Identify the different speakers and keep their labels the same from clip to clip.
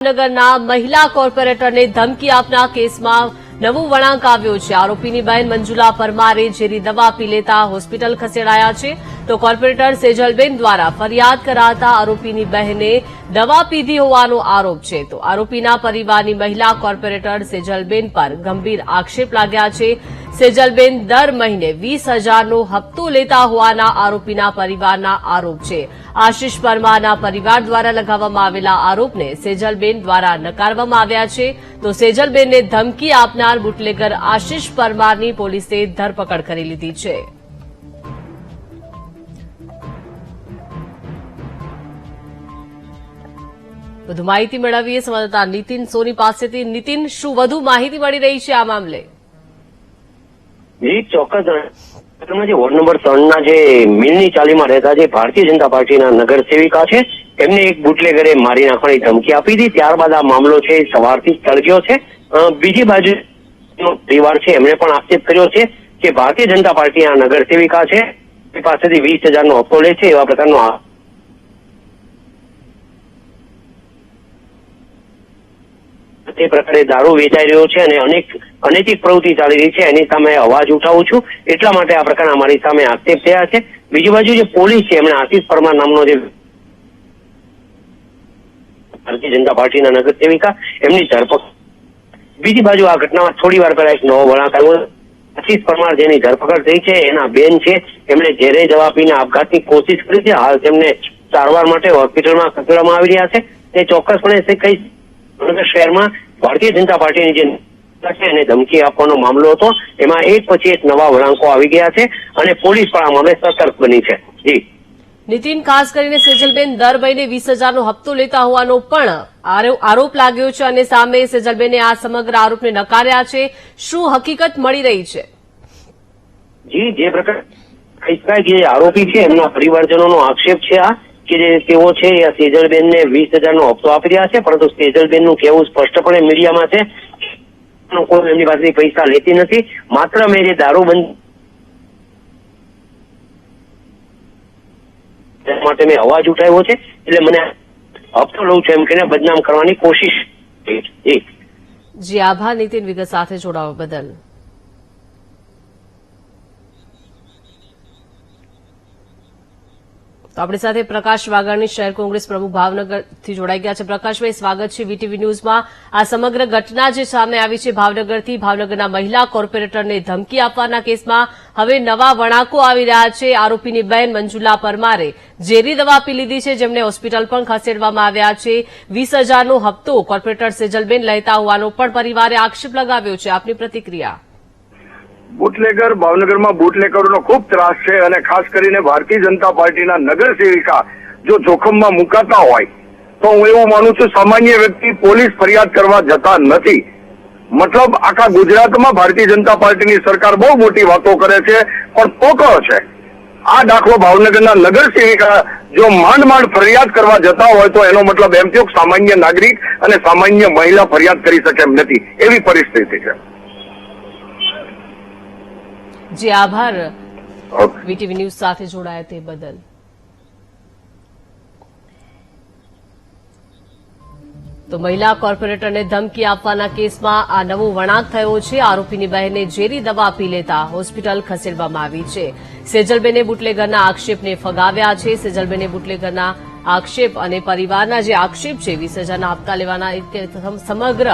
Speaker 1: ભાવનગરના મહિલા કોર્પોરેટરને ધમકી આપના કેસમાં નવું વળાંક આવ્યો છે। આરોપીની બહેન મંજુલા પરમારે ઝેરી દવા પી લેતા હોસ્પિટલ ખસેડાયા છે, તો કોર્પોરેટર સેજલબેન દ્વારા ફરિયાદ કરાતા આરોપીની બહેને દવા પીધી હોવાનો આરોપ છે। તો આરોપીના પરિવારની મહિલા કોર્પોરેટર સેજલબેન પર ગંભીર આક્ષેપ લાગ્યા છે। સેજલબેન દર મહિને 20,000નો હપ્તો લેતા હોવાના આરોપીના પરિવારના આરોપ છે। આશિષ પરમારના પરિવાર દ્વારા લગાવવામાં આવેલા આરોપને સેજલબેન દ્વારા નકારવામાં આવ્યા છે। તો સેજલબેનને ધમકી આપનાર બુટલેગર આશિષ પરમારની પોલીસે ધરપકડ કરી લીધી છે। વધુ માહિતી મેળવીએ સંવાદદાતા નીતિન સોની પાસેથી। નીતિન, શું વધુ માહિતી મળી રહી છે આ મામલે?
Speaker 2: જી ચોક્કસ, વોર્ડ નંબર 3 જે મિલની ચાલીમાં રહેતા જે ભારતીય જનતા પાર્ટીના નગર સેવિકા છે, એમને એક બુટલેગરે મારી નાખવાની ધમકી આપી હતી। ત્યારબાદ આ મામલો છે સવારથી સળગ્યો છે। બીજી બાજુ પરિવાર છે એમણે પણ આક્ષેપ કર્યો છે કે ભારતીય જનતા પાર્ટીના નગર સેવિકા છે એ પાસેથી 20,000નો હપ્તો લે છે, એવા પ્રકારનો તે પ્રકારે દારૂ વેચાઈ રહ્યો છે અને અનૈતિક પ્રવૃત્તિ ચાલી રહી છે, એની સામે અવાજ ઉઠાવું છું, એટલા માટે આ પ્રકારના અમારી સામે આક્ષેપ થયા છે। બીજી બાજુ જે પોલીસ છે એમણે આશિષ પરમાર નામનો જે ભારતીય જનતા પાર્ટીના નગર સેવિકા એમની ધરપકડ। બીજી બાજુ આ ઘટનામાં થોડી વાર પહેલા એક નવો વળાંક આવ્યો। આશિષ પરમાર જેની ધરપકડ થઈ છે એના બેન છે, એમણે ઝેરે દવા પીને આપઘાતની કોશિશ કરી છે। હાલ તેમને સારવાર માટે હોસ્પિટલમાં ખસેડવામાં આવી રહ્યા છે। તે ચોક્કસપણે કઈ ભાવનગર શહેરમાં ભારતીય જનતા પાર્ટીની જે એને ધમકી આપવાનો મામલો હતો, એમાં એક પછી એક નવા વળાંકો આવી ગયા છે અને પોલીસ પણ આ મામલે સતર્ક બની છે। જી
Speaker 1: નીતિન, ખાસ કરીને સેજલબેન દર મહિને 20,000નો હપ્તો લેતા હોવાનો પણ આરોપ લાગ્યો છે અને સામે સેજલબેને આ સમગ્ર આરોપને નકાર્યા છે। શું હકીકત મળી રહી છે?
Speaker 2: જી, જે પ્રકાર કહી શકાય કે આરોપી છે એમના પરિવારજનોનો આક્ષેપ છે આ કે જે તેઓ છે એ સેજલબેનને 20,000નો હપ્તો આપી રહ્યા છે, પરંતુ સેજલબેનનું કહેવું સ્પષ્ટપણે મીડિયામાં છે કોઈ એમની પાસેથી પૈસા લેતી નથી, માત્ર મેં જે દારૂબંધ માટે મેં અવાજ ઉઠાવ્યો છે એટલે મને હપ્તો લઉં છું એમ કહીને બદનામ કરવાની કોશિશ।
Speaker 1: જી આભાર નીતિન, વિગત સાથે જોડાવા બદલ। તો આપણી સાથે પ્રકાશ વાઘાણી, શહેર કોંગ્રેસ પ્રમુખ ભાવનગરથી જોડાઈ ગયા છે। પ્રકાશભાઈ, સ્વાગત છે વીટીવી ન્યૂઝમાં। આ સમગ્ર ઘટના જે સામે આવી છે ભાવનગરથી, ભાવનગરના મહિલા કોર્પોરેટરને ધમકી આપવાના કેસમાં હવે નવા વળાંકો આવી રહ્યા છે। આરોપીની બહેન મંજુલા પરમારે ઝેરી દવા પી લીધી છે, જેમને હોસ્પિટલ પણ ખસેડવામાં આવ્યા છે। 20,000નો હપ્તો કોર્પોરેટર સેજલબેન લેતા હોવાનો પણ પરિવારે આક્ષેપ લગાવ્યો છે। આપની પ્રતિક્રિયા?
Speaker 3: બુટલેગર, ભાવનગરમાં બુટલેગરોનો ખૂબ ત્રાસ છે અને ખાસ કરીને ભારતીય જનતા પાર્ટીના નગર સેવિકા જો જોખમમાં મુકાતા હોય તો હું એવું માનું છું સામાન્ય વ્યક્તિ પોલીસ ફરિયાદ કરવા જતા નથી। મતલબ આખા ગુજરાતમાં ભારતીય જનતા પાર્ટીની સરકાર બહુ મોટી વાતો કરે છે પણ પોકળ છે। આ દાખલો ભાવનગરના નગર સેવિકા જો માંડ ફરિયાદ કરવા જતા હોય તો એનો મતલબ એમ થયો સામાન્ય નાગરિક અને સામાન્ય મહિલા ફરિયાદ કરી શકે એમ નથી, એવી પરિસ્થિતિ છે।
Speaker 1: જી આભાર વીટીવી ન્યૂઝ સાથે જોડાયા તે બદલ। તો મહિલા કોર્પોરેટરને ધમકી આપવાના કેસમાં આ નવો વળાંક થયો છે। આરોપીની બહેને ઝેરી દવા પી લેતા હોસ્પિટલ ખસેડવામાં આવી છે। સેજલબેને બુટલેગરના આક્ષેપને ફગાવ્યા છે। સેજલબેને બુટલેગરના આક્ષેપ અને પરિવારના જે આક્ષેપ છે 20,000ના હપ્તા લેવાના સમગ્ર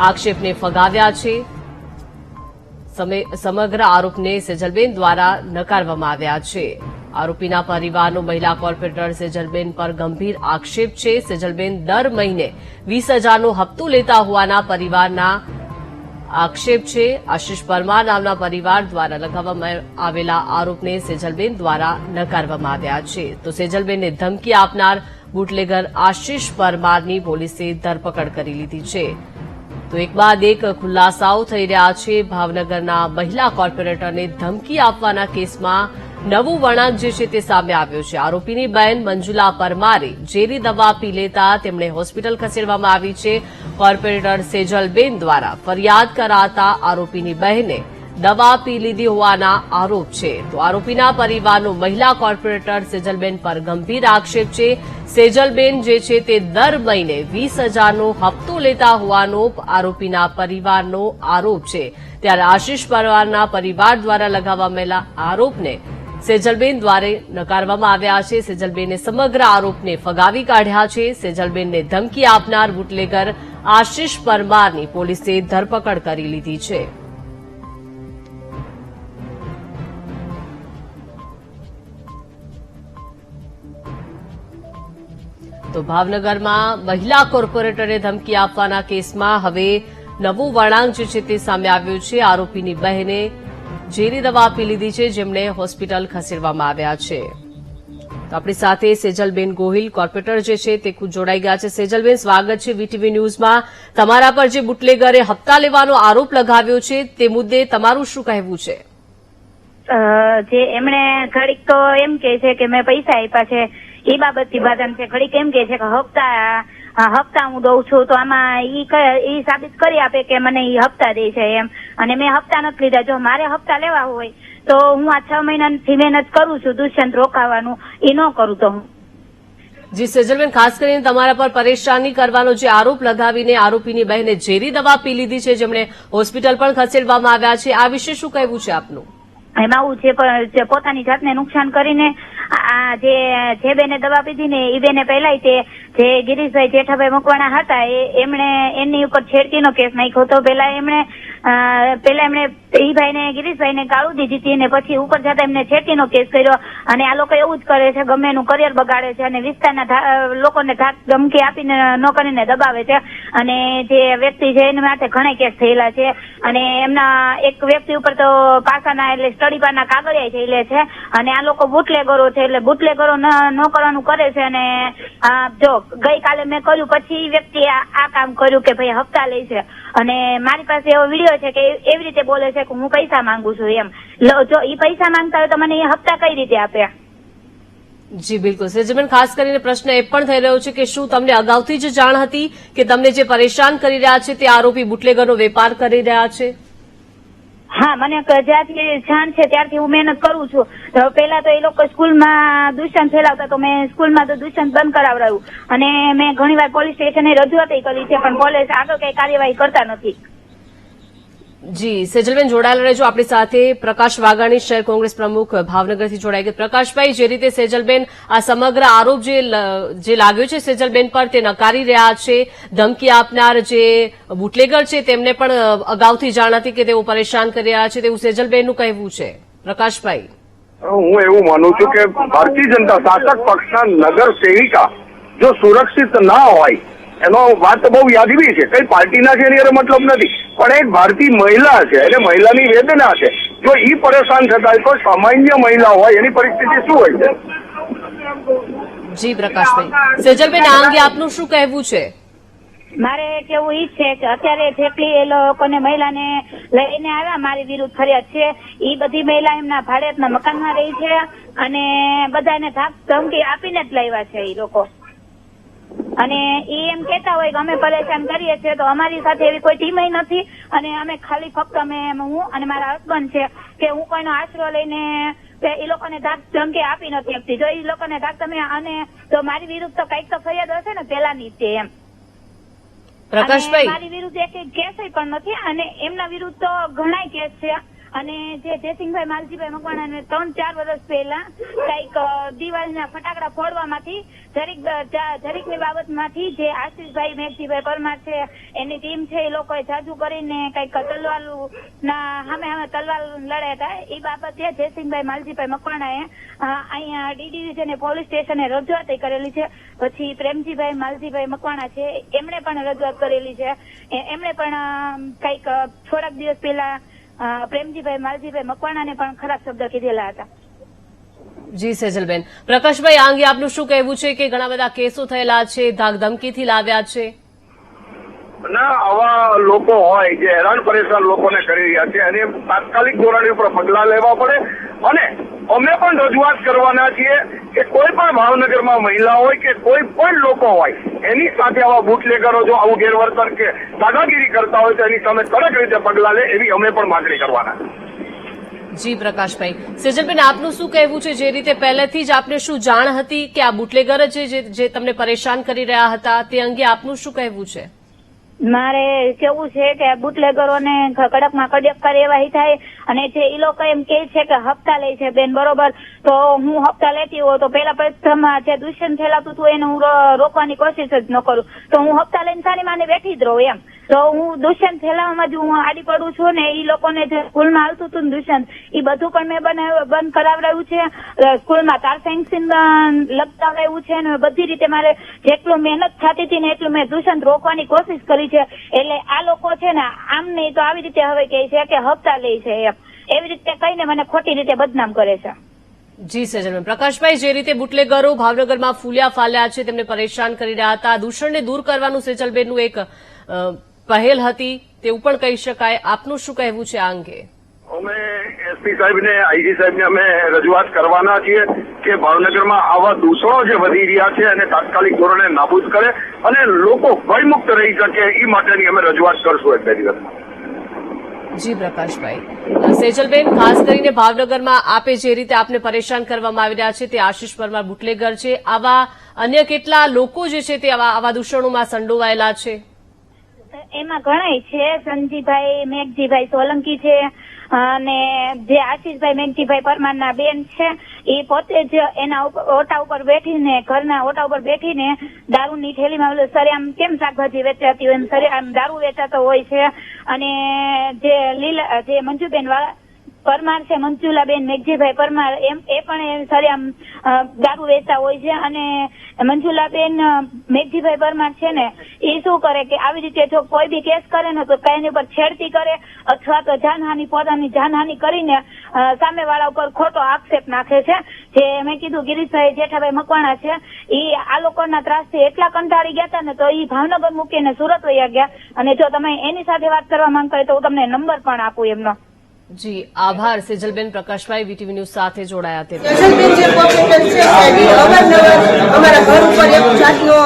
Speaker 1: આક્ષેપને ફગાવ્યા છે। સમગ્ર આરોપને સેજલબેન દ્વારા નકારવામાં આવ્યા છે। આરોપીના પરિવારનો મહિલા કોર્પોરેટર સેજલબેન પર ગંભીર આક્ષેપ છે। સેજલબેન દર મહિને 20,000નો હપ્તો લેતા હોવાના પરિવારના આક્ષેપ છે। આશિષ પરમાર નામના પરિવાર દ્વારા લગાવવામાં આવેલા આરોપને સેજલબેન દ્વારા નકારવામાં આવ્યા છે। તો સેજલબેનને ધમકી આપનાર બુટલેગર આશિષ પરમારની પોલીસે ધરપકડ કરી લીધી છે। તો એક બાદ એક ખુલાસાઓ થઈ રહ્યા છે। ભાવનગરના મહિલા કોર્પોરેટરને ધમકી આપવાના કેસમાં નવું વળાંક જે છે તે સામે આવ્યો છે। આરોપીની બહેન મંજુલા પરમારે ઝેરી દવા પી લેતા તેમણે હોસ્પિટલ ખસેડવામાં આવી છે। કોર્પોરેટર સેજલબેન દ્વારા ફરિયાદ કરાતા આરોપીની બહેને દવા પી લીધી હોવાના આરોપ છે. તો આરોપીના પરિવારનો મહિલા કોર્પોરેટર સેજલબેન પર ગંભીર આક્ષેપ છે. સેજલબેન જે છે તે દર મહિને 20,000નો હપ્તો લેતા હોવાનો આરોપીના પરિવારનો આરોપ છે. ત્યારે આશિષ પરમારના પરિવાર દ્વારા લગાવવામાં આરોપને સેજલબેન દ્વારા નકારવામાં આવ્યા છે. સેજલબેને સમગ્ર આરોપને ફગાવી કાઢ્યા છે. સેજલબેનને ધમકી આપનાર બુટલેગર આશિષ પરમારની પોલીસે ધરપકડ કરી લીધી છે. તો ભાવનગરમાં મહિલા કોર્પોરેટરે ધમકી આપવાના કેસમાં હવે નવો વળાંક જે છે તે સામે આવ્યો છે. આરોપીની બહેને ઝેરી દવા આપી લીધી છે, જેમને હોસ્પિટલ ખસેડવામાં આવ્યા છે. તો આપણી સાથે સેજલબેન ગોહિલ કોર્પોરેટર જે છે તે ખુદ જોડાઈ ગયા છે. સેજલબેન, સ્વાગત છે વીટીવી ન્યૂઝમાં. તમારા પર જે બુટલેગરે હપ્તા લેવાનો આરોપ લગાવ્યો છે તે મુદ્દે તમારું શું કહેવું છે?
Speaker 4: જે એમણે ઘડીક તો એમ કે છે કે મેં પૈસા આપ્યા છે, એ બાબતથી બાધન છે. ઘડીક એમ કે છે કે હપ્તા હું દઉં છું, તો આમાં ઈ સાબિત કરી આપે કે મને ઈ હપ્તા દે છે એમ. અને મેં હપ્તા નથી લીધા. જો મારે હપ્તા લેવા હોય તો હું આ 6 મહિનાથી મહેનત કરું છું દુષ્યંત રોકાવાનું, એ ન કરું તો હું.
Speaker 1: જી સેજલબેન, ખાસ કરીને તમારા પર પરેશાની કરવાનો જે આરોપ લગાવીને આરોપીની બહેને ઝેરી દવા પી લીધી છે, જેમણે હોસ્પિટલ પણ ખસેડવામાં આવ્યા છે, આ વિશે શું કહેવું છે આપનું?
Speaker 4: એમાં આવું છે, પોતાની જાતને નુકસાન કરીને આ જે બેને દવા પીધી ને એ બેને પહેલા જે ગિરીશભાઈ જેઠાભાઈ મકવાણા હતા એમણે એની ઉપર છેડતીનો કેસ નાખ્યો હતો. પેલા એમણે એ ભાઈને ગિરીશભાઈને ગાળું દીધી હતી અને પછી ઉપર જતા એમને છેડતીનો કેસ કર્યો. અને આ લોકો એવું જ કરે છે, ગમે એનું કરિયર બગાડે છે અને વિસ્તારના લોકોને ધમકી આપીને ન કરીને દબાવે છે. અને જે વ્યક્તિ છે એના માટે ઘણા કેસ થયેલા છે. અને એમના એક વ્યક્તિ ઉપર તો પાસાના એટલે સ્ટડી પારના કાગળિયા જઈ લે છે. અને આ લોકો બુટલેગરો છે, એટલે બુટલેગરો ન કરવાનું કરે છે. અને જો ગઈકાલે મેં કર્યું પછી વ્યક્તિ આ કામ કર્યું કે ભાઈ હપ્તા લે છે. અને મારી પાસે એવો વિડીયો છે કે એવી રીતે બોલે છે કે હું પૈસા માંગુ છું એમ. જો એ પૈસા માંગતા હોય તો મને એ હપ્તા કઈ રીતે આપે?
Speaker 1: જી બિલકુલ સેજલબેન, ખાસ કરીને પ્રશ્ન એ પણ થઈ રહ્યો છે કે શું તમને અગાઉથી જ જાણ હતી કે તમને જે પરેશાન કરી રહ્યા છે તે આરોપી બુટલેગરનો વેપાર કરી રહ્યા છે?
Speaker 4: હા, મને જ્યારથી જાણ છે ત્યારથી હું મહેનત કરું છું. પેલા તો એ લોકો સ્કૂલમાં દુષ્યંત ફેલાવતા તો મેં સ્કૂલમાં તો દુષ્યંત બંધ કરાવડાવ્યું. અને મેં ઘણીવાર પોલીસ સ્ટેશને રજૂઆત કરી છે, પણ પોલીસ આગળ કઈ કાર્યવાહી કરતા નથી.
Speaker 1: જી સેજલબેન, જોડાયેલા રહેજો. આપણી સાથે પ્રકાશ વાઘાણી, શહેર કોંગ્રેસ પ્રમુખ ભાવનગરથી જોડાઈ ગયા. પ્રકાશભાઈ, જે રીતે સેજલબેન આ સમગ્ર આરોપ જે લાગ્યો છે સેજલબેન પર તે નકારી રહ્યા છે, ધમકી આપનાર જે બુટલેગર છે તેમને પણ અગાઉથી જાણ હતી કે તેઓ પરેશાન કરી રહ્યા છે, તેવું સેજલબેનનું કહેવું છે. પ્રકાશભાઈ,
Speaker 3: હું એવું માનું છું કે ભારતીય જનતા શાસક પક્ષના નગર સેવિકા જો સુરક્ષિત ના હોય, એનો વાત બહુ યાદવી છે, કઈ પાર્ટીના છે એની મતલબ નથી, પણ એક ભારતીય મહિલા છે અને મહિલાની વેદના છે. જો ઈ પરેશાન થતા હોય તો સામાન્ય મહિલા હોય એની પરિસ્થિતિ શું હોય છે?
Speaker 1: જી પ્રકાશભાઈ, સેજલબેન આ અંગે આપનું શું કહેવું છે?
Speaker 4: મારે કેવું ઈ છે કે અત્યારે જેટલી એ લોકોને મહિલાને લઈને આવ્યા મારી વિરુદ્ધ ફરિયાદ છે, એ બધી મહિલા એમના ભાડેના મકાનમાં રહી છે અને બધાને ધમકી આપીને જ લાવ્યા છે એ લોકો. અને એ એમ કેતા હોય કે અમે પરેશાન કરીએ છીએ, તો અમારી સાથે એવી કોઈ ટીમ નથી. અને અમે ખાલી ફક્ત હું અને મારા હસબન્ડ છે કે હું કોઈનો આશરો લઈને એ લોકોને ધમકી આપી નથી આપતી. જો એ લોકોને તમે અને તો મારી વિરુદ્ધ તો કઈક તો ફરિયાદ હશે ને પેલાની છે એમ.
Speaker 1: પ્રકાશભાઈ,
Speaker 4: મારી વિરુદ્ધ એક કેસ પણ નથી અને એમના વિરુદ્ધ તો ઘણા કેસ છે. અને જે જયસિંહભાઈ માલજીભાઈ મકવાણાને 3-4 વર્ષ પહેલા કઈક દિવાળીના ફટાકડા ફોડવામાંથી જરીકની બાબતમાંથી જે આશીષભાઈ મેઘજીભાઈ પરમાર છે એની ટીમ છે, એ લોકોએ જાજુ કરીને કઈક તલવારના સામે તલવાર લડ્યા હતા. એ બાબતે જયસિંહભાઈ માલજીભાઈ મકવાણાએ અહીંયા ડી ડિવિઝન પોલીસ સ્ટેશને રજૂઆત કરેલી છે. પછી પ્રેમજીભાઈ માલજીભાઈ મકવાણા છે એમણે પણ રજૂઆત કરેલી છે. એમણે પણ કઈક થોડાક દિવસ પહેલા પ્રેમજીભાઈ માલજીભાઈ મકવાણાને પણ ખરાબ શબ્દ કીધેલા હતા.
Speaker 1: જી સેજલબેન, પ્રકાશભાઈ આ અંગે આપનું શું કહેવું છે કે ઘણા બધા કેસો થયેલા છે, ધાકધમકીથી લાવ્યા છે?
Speaker 3: ના, આવા લોકો હોય જે હેરાન પરેશાન લોકોને કરી રહ્યા છે અને તાત્કાલિક ધોરણે ઉપર પગલા લેવા પડે. અને અમે પણ રજૂઆત કરવાના છીએ કે કોઈ પણ ભાવનગરમાં મહિલા હોય કે કોઈ પણ લોકો હોય એની સાથે આવા બુટલેગરો જો આવું ગેરવર્તન કે દાદાગીરી કરતા હોય તો એની સામે કડક રીતે પગલા લે એવી અમે પણ માંગણી કરવાના.
Speaker 1: જી પ્રકાશભાઈ, સેજલબેન આપનું શું કહેવું છે? જે રીતે પહેલેથી જ આપને શું જાણ હતી કે આ બુટલેગર જે તમને પરેશાન કરી રહ્યા હતા તે અંગે આપનું શું કહેવું છે?
Speaker 4: મારે કેવું છે કે બુટલેગરોને કડકમાં કડક કાર્યવાહી થાય અને જે ઈ લોકો એમ કે છે કે હપ્તા લે છે બેન, બરોબર, તો હું હપ્તા લેતી હોઉં તો પેલા પ્રથમ જે દૂષણ ફેલાતું હતું એને હું રોકવાની કોશિશ જ ન કરું, તો હું હપ્તા લઈને સારી માને બેઠી જ રહું એમ. તો હું દૂષણ ફેલાવવામાં જ હું આડી પડું છું ને ઈ લોકોને જે સ્કૂલમાં આવતું હતું ને દૂષણ, ઈ બધું પણ મેં બંધ કરાવડાવ્યું છે. સ્કૂલમાં તાર ફેન્સિંગ લગાવડાવ્યું છે ને બધી રીતે મારે જેટલું મહેનત થતી હતી ને એટલું મેં દૂષણ રોકવાની કોશિશ કરી છે. એટલે આ લોકો છે ને આમ નહીં તો આવી રીતે હવે કહે છે કે હપ્તા લે છે એમ, એવી રીતે કહીને મને ખોટી રીતે બદનામ કરે છે.
Speaker 1: જી સેજલબેન. પ્રકાશભાઈ, જે રીતે બુટલેગરો ભાવનગરમાં ફૂલ્યા ફાલ્યા છે, તેમને પરેશાન કરી રહ્યા હતા, દૂષણને દૂર કરવાનું સેજલબેનનું એક પહેલ હતી તેવું પણ કહી શકાય. આપનું શું કહેવું છે આ અંગે?
Speaker 3: અમે એસપી સાહેબને, આઈજી સાહેબને અમે રજૂઆત કરવાના છીએ કે ભાવનગરમાં આવા દૂષણો જે વધી રહ્યા છે અને તાત્કાલિક ધોરણે નાબૂદ કરે અને લોકો ભયમુક્ત રહી શકે એ માટેની અમે રજૂઆત કરશું એક બે દિવસમાં.
Speaker 1: જી પ્રકાશભાઈ. સેજલબેન, ખાસ કરીને ભાવનગરમાં આપે જે રીતે આપને પરેશાન કરવામાં આવી રહ્યા છે તે આશિષ પરમાર બુટલેગર છે, આવા અન્ય કેટલા લોકો જે છે તે આવા દૂષણોમાં સંડોવાયેલા છે?
Speaker 4: એમાં ઘણાય છે. સંજીભાઈ મેઘજીભાઈ સોલંકી છે અને જે આશીષભાઈ મેઘજીભાઈ પરમારના બેન છે, એ પોતે જ એના ઓટા ઉપર બેઠીને, ઘરના ઓટા ઉપર બેઠીને દારૂની થેલીમાં સરેઆમ કેમ શાકભાજી વેચાતી હોય એમ સરેઆમ દારૂ વેચાતો હોય છે. અને જે મંજુબેન વાળા પરમાર છે, મંજુલાબેન મેઘજીભાઈ પરમાર, એ પણ સરેઆમ દારૂ વેચતા હોય છે. અને મંજુલાબેન મેઘજીભાઈ પરમાર છે ને, એ શું કરે કે આવી રીતે જો કોઈ બી કેસ કરે ને તો કઈની ઉપર છેડતી કરે અથવા તો જાનહાની, પોતાની જાનહાની કરીને સામેવાળા ઉપર ખોટો આક્ષેપ નાખે છે. જે મેં કીધું ગિરીશભાઈ જેઠાભાઈ મકવાણા છે, એ આ લોકોના ત્રાસથી એટલા કંટાળી ગયા હતા ને તો એ ભાવનગર મૂકીને સુરત વયા ગયા. અને જો તમે એની સાથે વાત કરવા માંગતા હોય તો હું તમને નંબર પણ આપું એમનો.
Speaker 1: જી આભાર સેજલબેન. પ્રકાશભાઈ, વીટીવી ન્યૂઝ સાથે જોડાયા તે.
Speaker 5: સેજલબેન જે કોમ્પ્યુટર છે અવારનવાર અમારા ઘર ઉપર એક જાતનો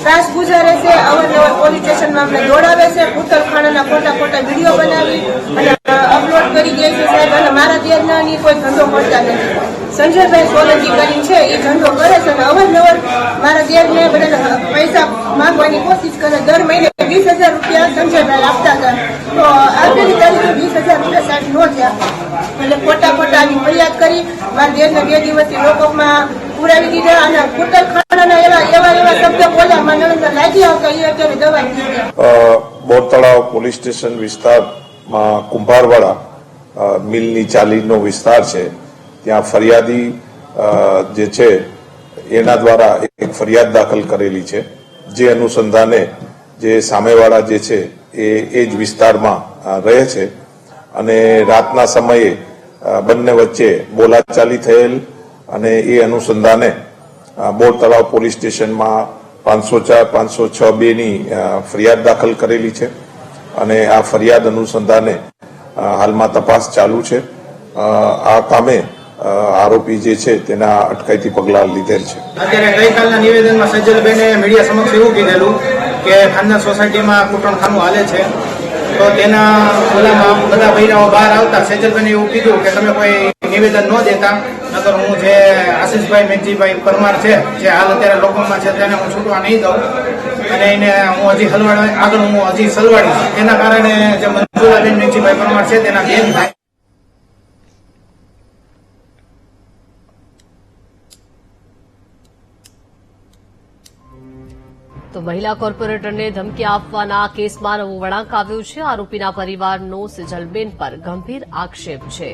Speaker 5: ત્રાસ ગુજારે છે. અવારનવાર પોલીસ સ્ટેશનમાં અમને દોડાવે છે, કૂતરખાનાના ખોટા વિડીયો બનાવી અને અપલોડ કરી દે છે સાહેબ. અને મારા દેશના કોઈ ધંધો કરતા નથી. સંજયભાઈ સોલંકી કરીને છે એ ધંધો કરે છે અને અવારનવાર મારા દેશને બધા પૈસા માંગવાની કોશિશ કરે. દર મહિને 20,000 રૂપિયા સંજયભાઈ આપતા હતા, તો આગળની તારીખે 20,000 રૂપિયા સાહેબ નો થયા. એટલે ખોટા આવી ફરિયાદ કરી મારા દેશને 2 દિવસથી લોકઅપમાં પુરાવી દીધા. અને કૂતરખાનાના એવા શબ્દ બોલ્યા, મારા નણંદ લાગી આવતા એ અત્યારે દવા દીધી.
Speaker 6: બોરતળાવ પોલીસ સ્ટેશન વિસ્તારમાં કુંભારવાડા મિલની ચાલીનો વિસ્તાર છે, ત્યાં ફરિયાદી જે છે એના દ્વારા એક ફરિયાદ દાખલ કરેલી છે. જે અનુસંધાને જે સામેવાળા જે છે એ જ વિસ્તારમાં રહે છે અને રાતના સમયે બંને વચ્ચે બોલાચાલી થયેલ અને એ અનુસંધાને બોરતળાવ પોલીસ સ્ટેશનમાં 504-506 ની ફરિયાદ દાખલ કરેલી છે અને આ ફરિયાદ અનુસંધાને હાલમાં તપાસ ચાલુ છે. આ કામે આરોપી જે છે તેના અટકાયતી પગલાં લીધેલ છે.
Speaker 7: અત્યારે ગઈકાલના નિવેદનમાં સજ્જલબેને મીડિયા સમક્ષ એવું કીધેલું કે ખાનદાન સોસાયટીમાં કૂટણખાનું હાલે છે, તો તેના ખુલ્લામાં બધા બૈરાઓ બહાર આવતા સજ્જલબેને એવું કીધું કે તમે કોઈ નિવેદન ન દેતા, નકર હું જે આશીષભાઈ મેઘજીભાઈ પરમાર છે જે હાલ અત્યારે લોકોમાં છે તેને હું છૂટવા નહીં દઉં અને એને હું હજી સલવાડીશ. તેના કારણે જે મંજુલાબેન મેઘજીભાઈ પરમાર છે તેના બેન થાય.
Speaker 1: તો મહિલા કોર્પોરેટરને ધમકી આપવાના કેસમાં નવો વળાંક આવ્યો છે. આરોપીના પરિવારનો સેજલબેન પર ગંભીર આક્ષેપ છે.